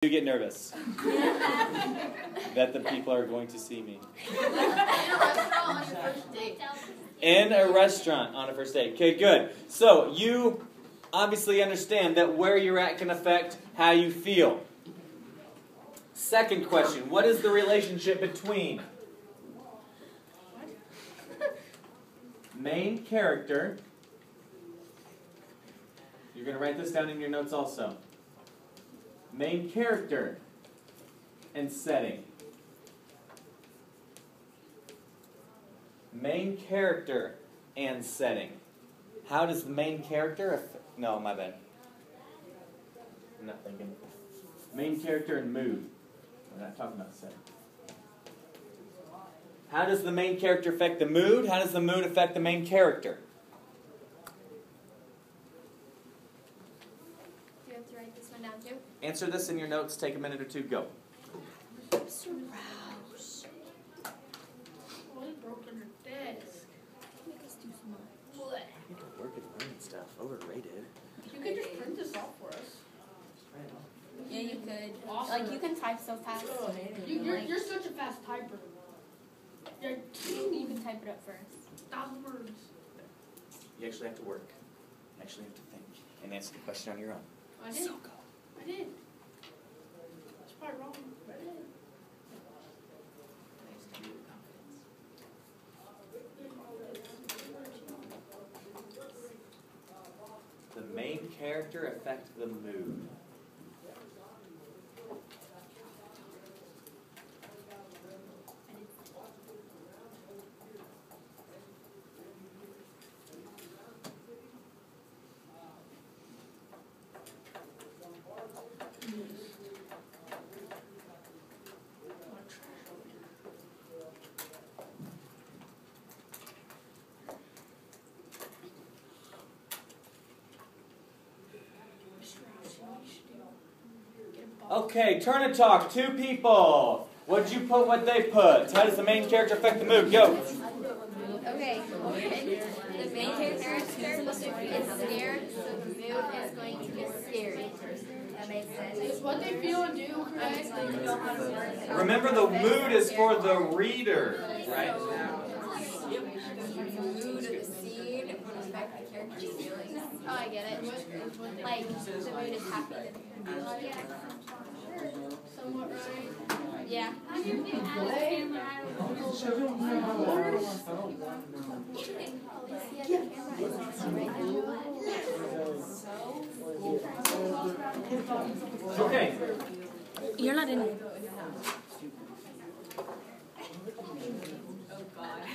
You get nervous that the people are going to see me. In a restaurant on a first date. Okay, good. So, you obviously understand that where you're at can affect how you feel. Second question, what is the relationship between main character, you're going to write this down in your notes also, main character and setting. Main character and setting. How does the main character affect... No, my bad. I'm not thinking. Main character and mood. We're not talking about setting. How does the main character affect the mood? How does the mood affect the main character? Do you have to write this one down too? Answer this in your notes. Take a minute or two. Go. Mr. Rouse. Oh, he broke on her desk. Make us do some more. What? You need to work and learn stuff. Overrated. You could just print this off for us. Yeah, you could. Awesome. Like, you can type so fast. You're such a fast typer. You're You can type it up first. 1,000 words. You actually have to work. You actually have to think and answer the question on your own. I did. So go. I did. It's probably wrong, but I did. The main character affects the mood. Okay, turn and talk. Two people. What'd you put? What they put? How does the main character affect the mood? Go. Okay. The main character is scared, so the mood is going to be scary. That makes sense. It's what they feel and do, correct? Remember, the mood is for the reader, right? The mood of the scene would affect the character's feelings. Oh, I get it. Like, the mood is happy. Somewhat right. Yeah. Okay. You're not in it.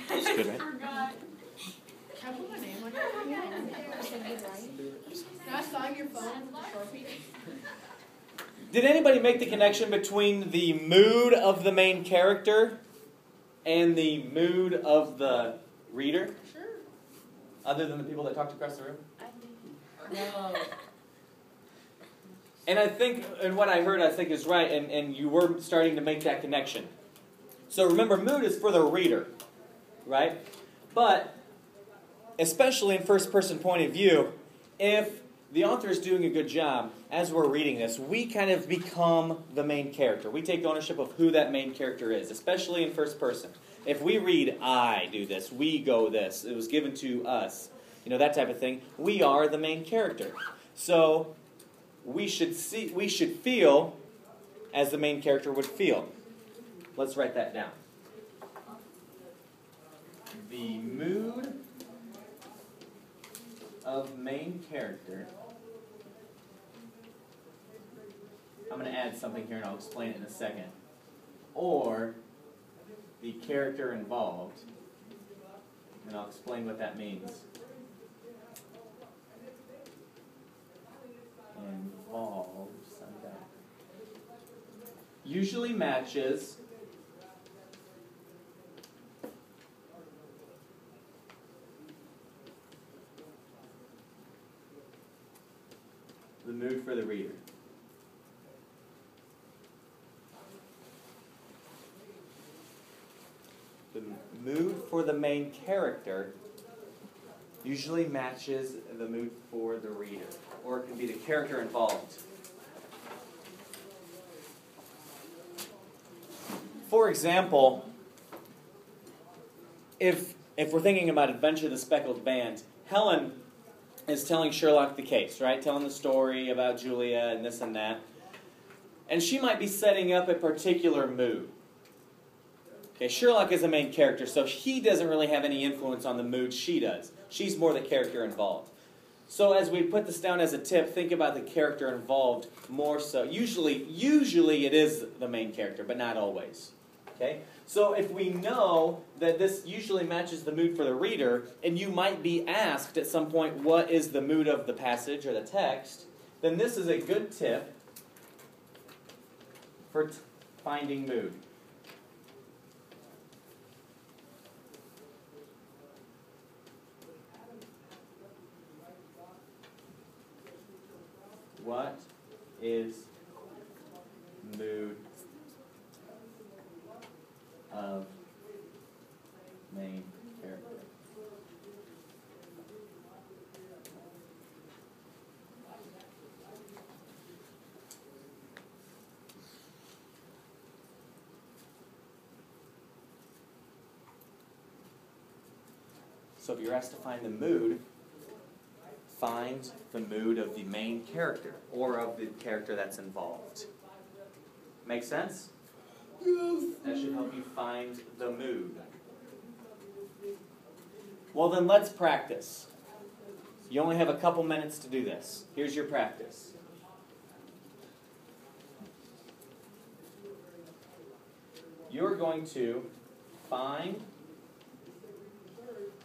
That's good, right? Can I put my name on it? Can I sign your phone with a Sharpie? Did anybody make the connection between the mood of the main character and the mood of the reader? Sure. Other than the people that talked across the room? No. And I think, and what I heard I think is right, and you were starting to make that connection. So remember, mood is for the reader, right? But, especially in first-person point of view, if the author is doing a good job, as we're reading this, we kind of become the main character. We take ownership of who that main character is, especially in first person. If we read, I do this, we go this, it was given to us, you know, that type of thing, we are the main character. So, we should feel as the main character would feel. Let's write that down. The mood of main character. I'm going to add something here and I'll explain it in a second. Or the character involved. And I'll explain what that means. Involved. Usually matches the mood for the reader. The mood for the main character usually matches the mood for the reader, or it can be the character involved. For example, if we're thinking about Adventure of the Speckled Band, Helen is telling Sherlock the case, right? Telling the story about Julia and this and that. And she might be setting up a particular mood. Okay, Sherlock is the main character, so he doesn't really have any influence on the mood she does. She's more the character involved. So as we put this down as a tip, think about the character involved more so. Usually it is the main character, but not always. Okay? So if we know that this usually matches the mood for the reader, and you might be asked at some point, what is the mood of the passage or the text, then this is a good tip for finding mood. What is mood of main character? So if you're asked to find the mood, find the mood of the main character, or of the character that's involved. Make sense? Yes. That should help you find the mood. Well, then let's practice. You only have a couple minutes to do this. Here's your practice. You're going to find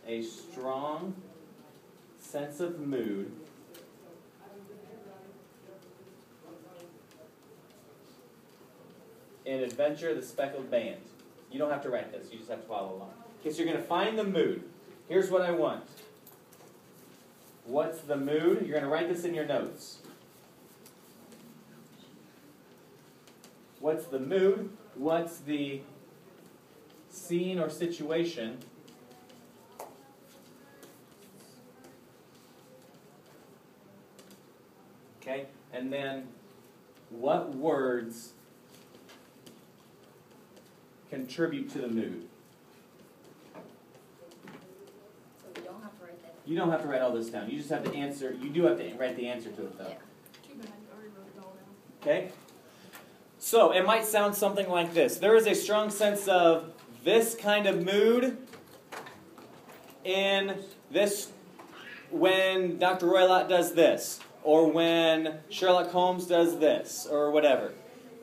a strong sense of mood in Adventure of the Speckled Band. You don't have to write this. You just have to follow along. Okay, so you're going to find the mood. Here's what I want. What's the mood? You're going to write this in your notes. What's the mood? What's the scene or situation? Okay, and then what words contribute to the mood? So we don't have to write that. You don't have to write all this down. You just have to answer. You do have to write the answer to it, though. Yeah. Too bad, I already wrote it all down. Okay? So, it might sound something like this. There is a strong sense of this kind of mood in this, when Dr. Roylott does this, or when Sherlock Holmes does this, or whatever.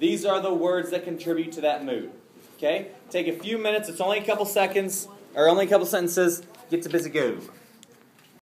These are the words that contribute to that mood. Okay? Take a few minutes. It's only a couple seconds, or only a couple sentences. Get to busy go.